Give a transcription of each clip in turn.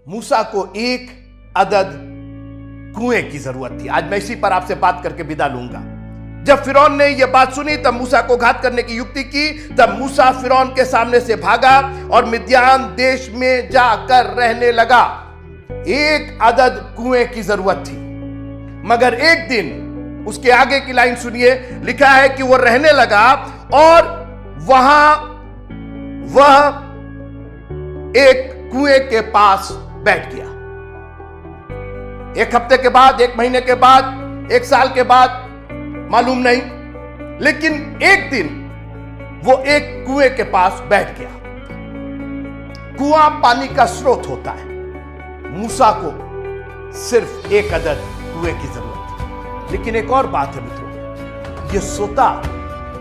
मूसा को एक अदद कुएं की जरूरत थी। आज मैं इसी पर आपसे बात करके विदा लूंगा। जब फिरौन ने यह बात सुनी तब मूसा को घात करने की युक्ति की। तब मूसा फिरौन के सामने से भागा और मिद्यान देश में जाकर रहने लगा। एक अदद कुएं की जरूरत थी, मगर एक दिन उसके आगे की लाइन सुनिए, लिखा है कि वो रहने लगा और वहां वह एक कुएं के पास बैठ गया। एक हफ्ते के बाद, एक महीने के बाद, एक साल के बाद, मालूम नहीं, लेकिन एक दिन वो एक कुएं के पास बैठ गया। कुआं पानी का स्रोत होता है। मूसा को सिर्फ एक अदद कुएं की जरूरत थी। लेकिन एक और बात है मित्रों, यह सोता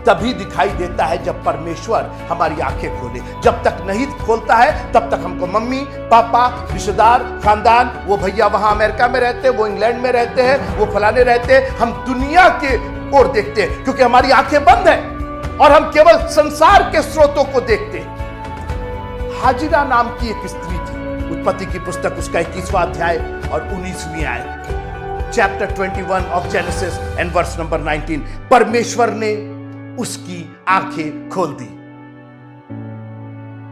तभी दिखाई देता है जब परमेश्वर हमारी आंखें खोले। जब तक नहीं खोलता है तब तक हमको मम्मी पापा रिश्तेदार खानदान, वो भैया वहां अमेरिका में रहते हैं, वो इंग्लैंड में रहते हैं, वो फलाने रहते हैं, हम दुनिया के ओर देखते हैं क्योंकि हमारी आंखें बंद हैं और हम केवल संसार के स्रोतों को देखते हैं। हाजिरा नाम की एक स्त्री थी। उत्पत्ति की पुस्तक उसका 21वां अध्याय और 19वीं आयत, chapter 21 of Genesis and verse number 19। परमेश्वर ने उसकी आंखें खोल दी।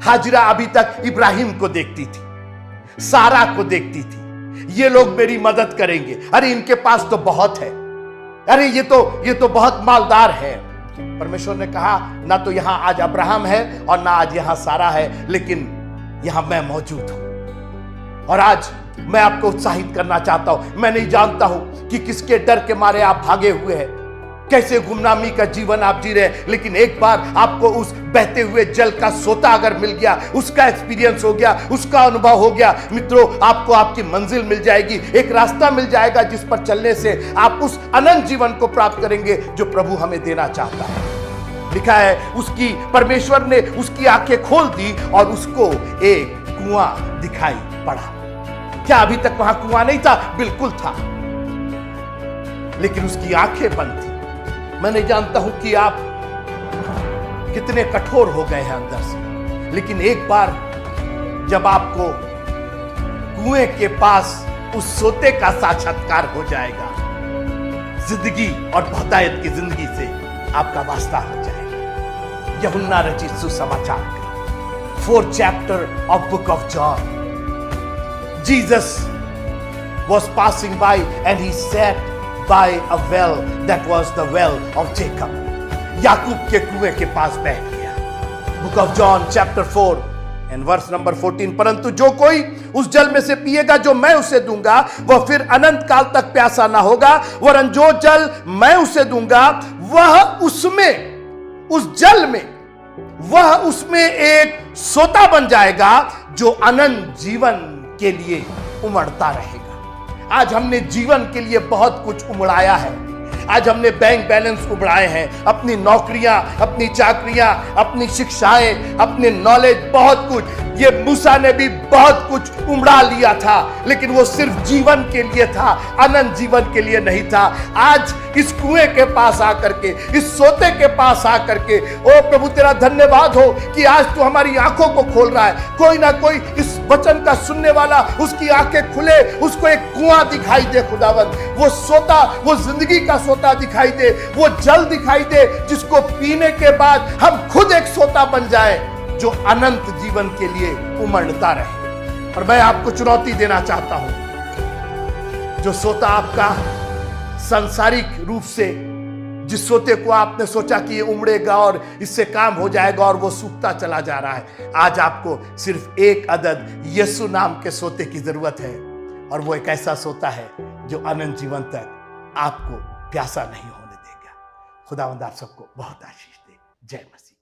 हाजिरा अभी तक इब्राहिम को देखती थी, सारा को देखती थी। ये लोग मेरी मदद करेंगे, अरे इनके पास तो बहुत है, अरे ये तो बहुत मालदार है। परमेश्वर ने कहा ना तो यहां आज अब्राहम है और ना आज यहां सारा है, लेकिन यहां मैं मौजूद हूं। और आज मैं आपको उत्साहित करना चाहता हूं। मैं नहीं जानता हूं कि किसके डर के मारे आप भागे हुए हैं, कैसे गुमनामी का जीवन आप जी रहे हैं, लेकिन एक बार आपको उस बहते हुए जल का सोता अगर मिल गया, उसका एक्सपीरियंस हो गया, उसका अनुभव हो गया, मित्रों आपको आपकी मंजिल मिल जाएगी। एक रास्ता मिल जाएगा जिस पर चलने से आप उस अनंत जीवन को प्राप्त करेंगे जो प्रभु हमें देना चाहता है। लिखा है उसकी परमेश्वर ने उसकी आंखें खोल दी और उसको एक कुआं दिखाई पड़ा। क्या अभी तक वहां कुआं नहीं था? बिल्कुल था, लेकिन उसकी आंखें बंद थी। मैं नहीं जानता हूं कि आप कितने कठोर हो गए हैं अंदर से, लेकिन एक बार जब आपको कुएं के पास उस सोते का साक्षात्कार हो जाएगा, जिंदगी और बहुतायत की जिंदगी से आपका वास्ता हो जाएगा। यूहन्ना रचित सुसमाचार का 4th chapter of book of John. Jesus was passing by and he sat by a well that was the well of Jacob. याकूब के कुएं के पास बैठ गया। Book of John chapter 4 and verse number 14। परंतु जो कोई उस जल में से पिएगा जो मैं उसे दूंगा, वह फिर अनंत काल तक प्यासा ना होगा, वरन जो जल मैं उसे दूंगा वह उसमें, उस जल में, वह उसमें एक सोता बन जाएगा जो अनंत जीवन के लिए उमड़ता रहेगा। आज हमने जीवन के लिए बहुत कुछ उमड़ाया है। आज हमने बैंक बैलेंस उमड़ाए हैं, अपनी नौकरियां, अपनी चाकरियां, अपनी शिक्षाएं, अपने नॉलेज, बहुत कुछ। ये मूसा ने भी बहुत कुछ उमड़ा लिया था, लेकिन वो सिर्फ जीवन के लिए था, अनंत जीवन के लिए नहीं था। आज इस कुएं के पास आकर के, इस सोते के पास आकर के, ओ प्रभु तेरा धन्यवाद हो कि आज तू हमारी आंखों को खोल रहा है। कोई ना कोई इस वचन का सुनने वाला, उसकी आंखें खुले, उसको एक कुआं दिखाई दे खुदावंद, वो सोता, वो जिंदगी का सोता दिखाई दे, वो जल दिखाई दे जिसको पीने के बाद हम खुद एक सोता बन जाए जो अनंत जीवन के लिए उमड़ता रहे। और मैं आपको चुनौती देना चाहता हूं, जो सोता आपका सांसारिक रूप से, जिस सोते को आपने सोचा कि ये उमड़ेगा और इससे काम हो जाएगा और वो सूखता चला जा रहा है, आज आपको सिर्फ एक अदद यीशु नाम के सोते की जरूरत है। और वो एक ऐसा सोता है जो अनंत जीवन तक आपको प्यासा नहीं होने देगा। खुदावंद आप सबको बहुत आशीष दे। जय मसीह।